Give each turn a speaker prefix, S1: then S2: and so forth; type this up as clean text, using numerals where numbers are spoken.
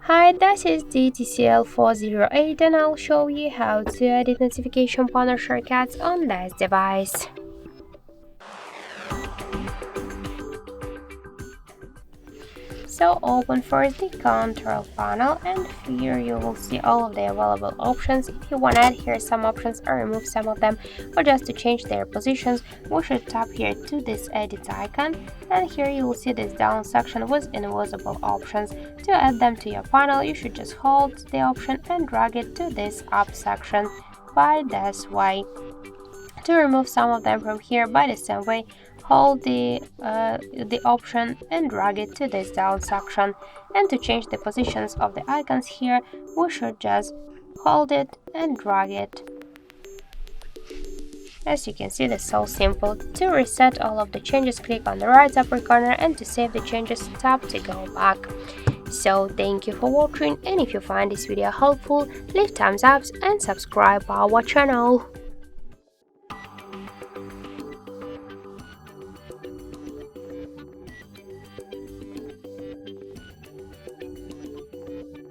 S1: Hi, this is the TCL 408 and I'll show you how to edit notification panel shortcuts on this device. So open first the control panel and here you will see all of the available options. If you want to add here some options or remove some of them or just to change their positions, we should tap here to this edit icon and here you will see this down section with invisible options. To add them to your panel, you should just hold the option and drag it to this up section by this way. To remove some of them from here by the same way, hold the option and drag it to this down section. And to change the positions of the icons here, we should just hold it and drag it. As you can see, this is so simple. To reset all of the changes, click on the right upper corner, and to save the changes, tap to go back. So thank you for watching, and if you find this video helpful, leave thumbs up and subscribe our channel.